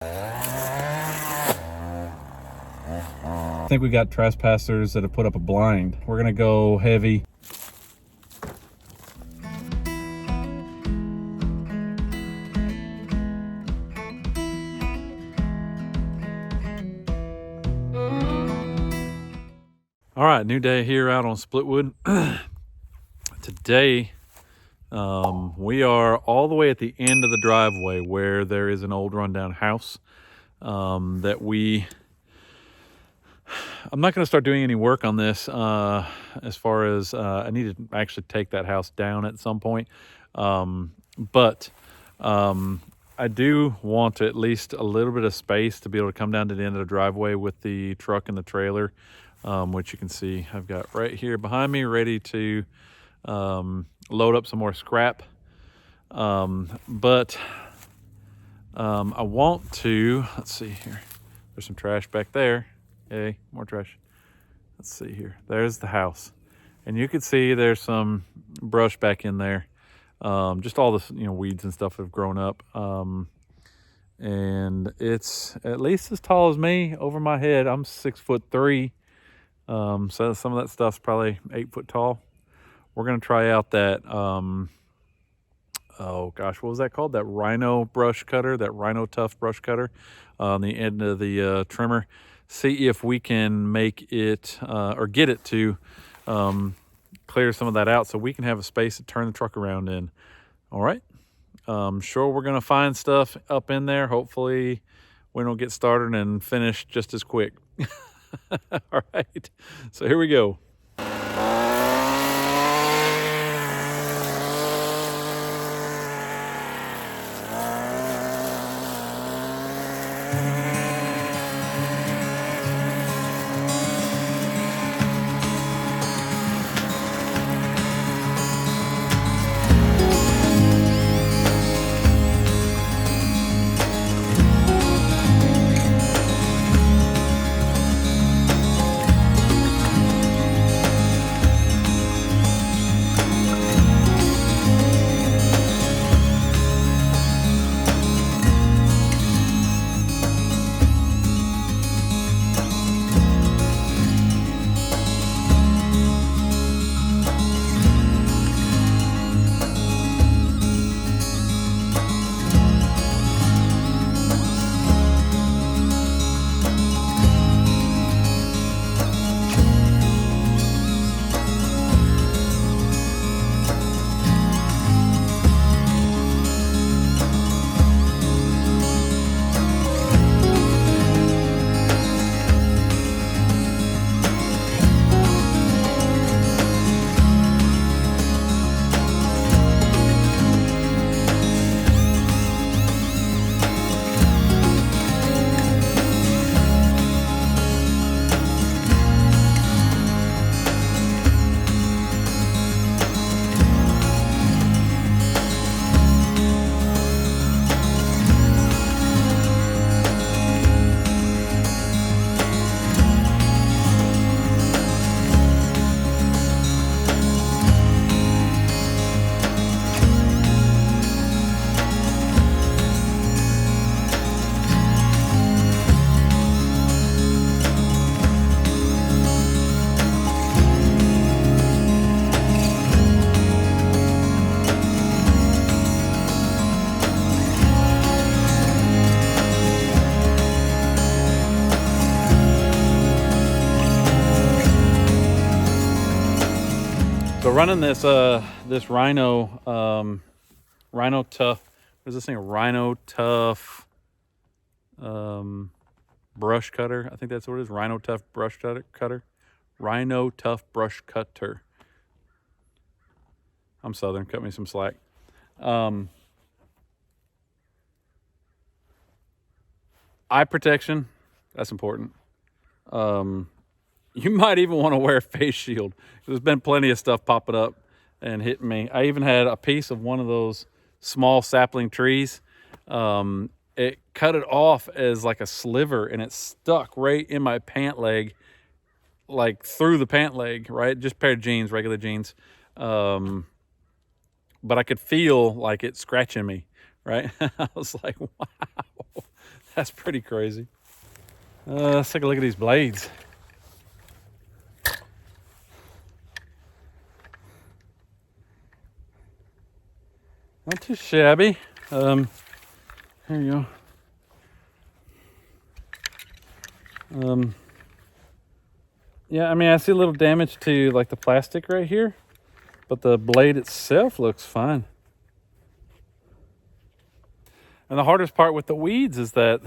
I think we got trespassers that have put up a blind. We're gonna go heavy. All right, new day here out on Splitwood. Today, we are all the way at the end of the driveway where there is an old rundown house that I'm not going to start doing any work on this as far as I need to actually take that house down at some point. But I do want at least a little bit of space to be able to come down to the end of the driveway with the truck and the trailer, which you can see I've got right here behind me, ready to load up some more scrap. But I want to, let's see here. There's some trash back there. Hey, more trash. Let's see here. There's the house. And you can see there's some brush back in there. Just all the weeds and stuff have grown up. And it's at least as tall as me over my head. I'm 6'3". So some of that stuff's probably 8 foot tall. We're gonna try out that oh gosh, what was that called? That Rhino brush cutter, that Rino-Tuff brush cutter on the end of the trimmer. See if we can make it or get it to clear some of that out so we can have a space to turn the truck around in. All right. Sure, we're going to find stuff up in there. Hopefully we don't get started and finish just as quick. All right. So here we go. So running this this Rino-Tuff, what is this thing? Rino-Tuff brush cutter. I think that's what it is. Rino-Tuff brush cutter. Rino-Tuff brush cutter. I'm Southern. Cut me some slack. Eye protection. That's important. You might even want to wear a face shield. There's been plenty of stuff popping up and hitting me. I even had a piece of one of those small sapling trees. It cut it off as like a sliver, and it stuck right in my pant leg, like through the pant leg, right? Just a pair of jeans, regular jeans. But I could feel like it scratching me, right? I was like, wow, That's pretty crazy. Let's take a look at these blades. Not too shabby. Here you go. Yeah, I mean, I see a little damage to like the plastic right here, but the blade itself looks fine. And the hardest part with the weeds is that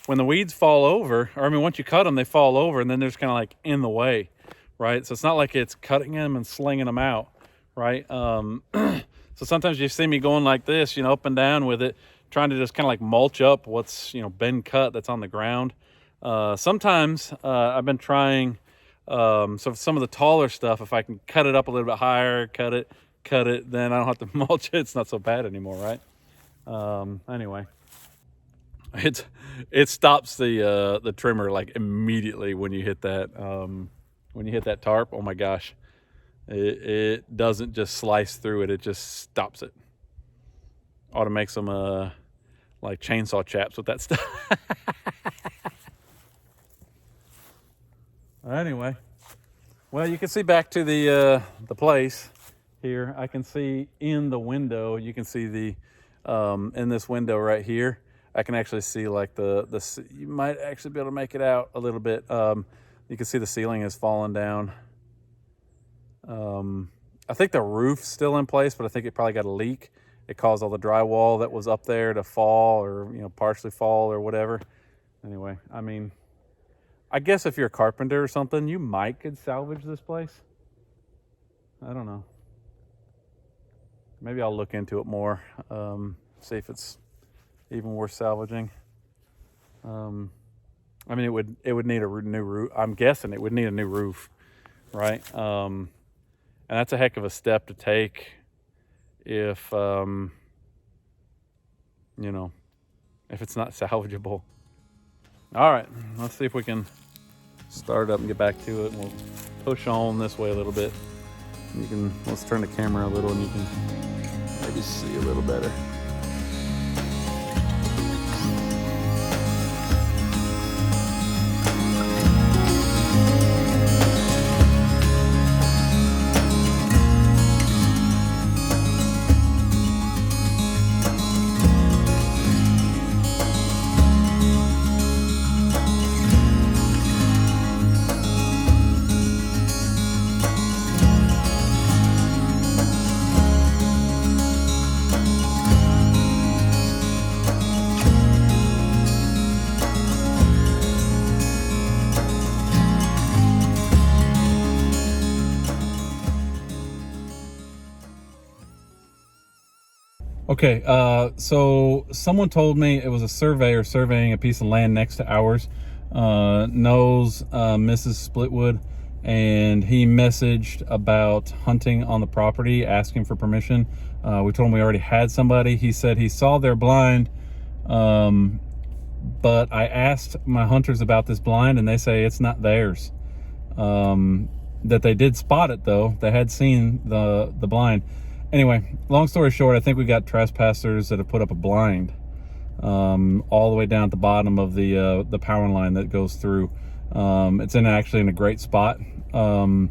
when the weeds fall over, or I mean, once you cut them, they fall over and then they're just kind of like in the way, right? So it's not like it's cutting them and slinging them out, right? So sometimes you see me going like this, you know, up and down with it, trying to just kind of like mulch up what's, you know, been cut that's on the ground. Sometimes I've been trying, so some of the taller stuff, if I can cut it up a little bit higher, cut it, then I don't have to mulch it. It's not so bad anymore, right? Anyway, it stops the trimmer like immediately when you hit that tarp. Oh my gosh, it doesn't just slice through it, it just stops it. Ought to make some like chainsaw chaps with that stuff. Anyway, well, you can see back to the place here. I can see in the window, you can see the in this window right here, I can actually see like you might actually be able to make it out a little bit. You can see the ceiling is falling down. I think the roof's still in place, but I think it probably got a leak. It caused all the drywall that was up there to fall, or, you know, partially fall or whatever. Anyway, I mean, I guess if you're a carpenter or something, you might could salvage this place. I don't know. Maybe I'll look into it more, see if it's even worth salvaging. I mean, it would need a new roof. I'm guessing it would need a new roof, right? And that's a heck of a step to take if, you know, if it's not salvageable. All right, let's see if we can start it up and get back to it. We'll push on this way a little bit. Let's turn the camera a little and you can maybe see a little better. Okay, so someone told me it was a surveyor surveying a piece of land next to ours, knows Mrs. Splitwood, and he messaged about hunting on the property, asking for permission. We told him we already had somebody. He said he saw their blind, but I asked my hunters about this blind, and they say it's not theirs. That they did spot it, though. They had seen the blind. Anyway, long story short, I think we got trespassers that have put up a blind all the way down at the bottom of the power line that goes through. It's actually in a great spot. Anyway,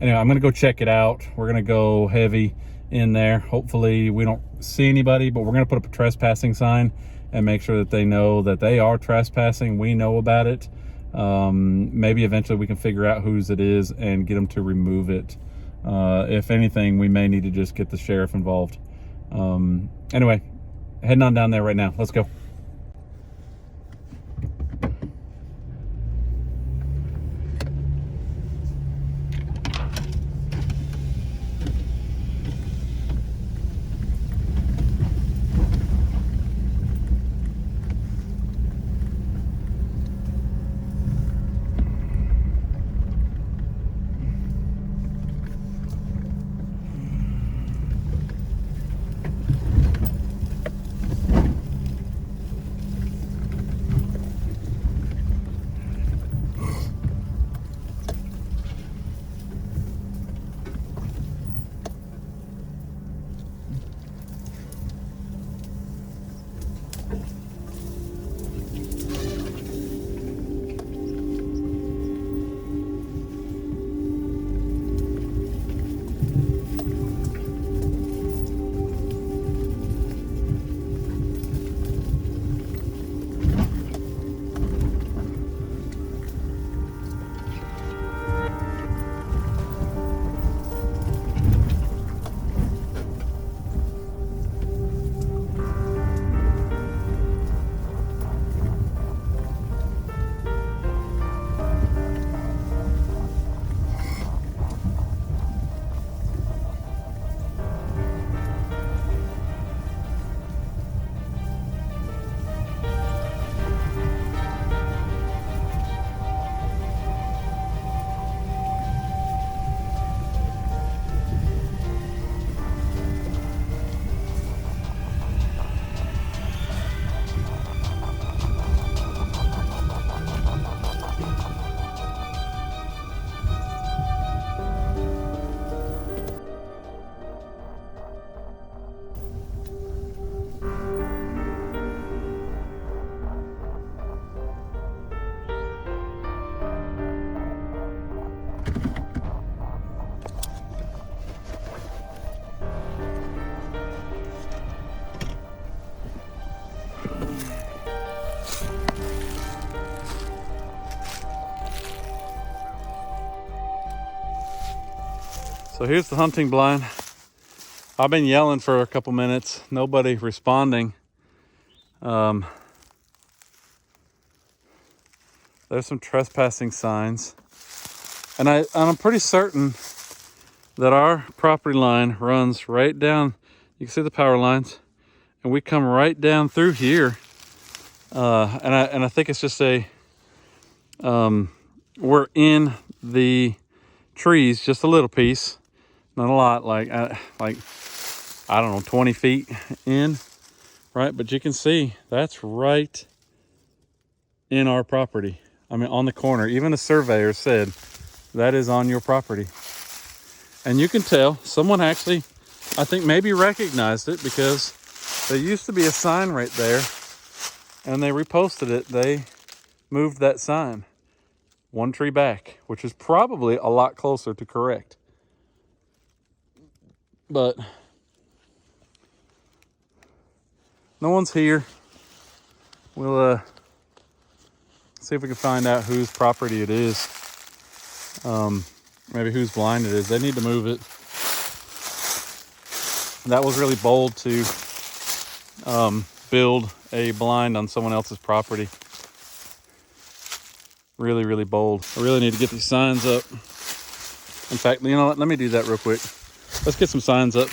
I'm gonna go check it out. We're gonna go heavy in there. Hopefully we don't see anybody, but we're gonna put up a trespassing sign and make sure that they know that they are trespassing. We know about it. Maybe eventually we can figure out whose it is and get them to remove it. If anything, we may need to just get the sheriff involved. Anyway, heading on down there right now. Let's go. So here's the hunting blind. I've been yelling for a couple minutes, nobody responding. There's some trespassing signs. And I'm pretty certain that our property line runs right down. You can see the power lines, and we come right down through here. And I think it's just we're in the trees, just a little piece, not a lot, like I don't know, 20 feet in, right? But you can see that's right in our property. I mean, on the corner. Even the surveyor said that is on your property. And you can tell someone actually, I think, maybe recognized it, because there used to be a sign right there and they reposted it. They moved that sign one tree back, which is probably a lot closer to correct. But no one's here. We'll see if we can find out whose property it is. Maybe whose blind it is. They need to move it. That was really bold to build a blind on someone else's property. Really, really bold. I really need to get these signs up. In fact, you know what? Let me do that real quick. Let's get some signs up.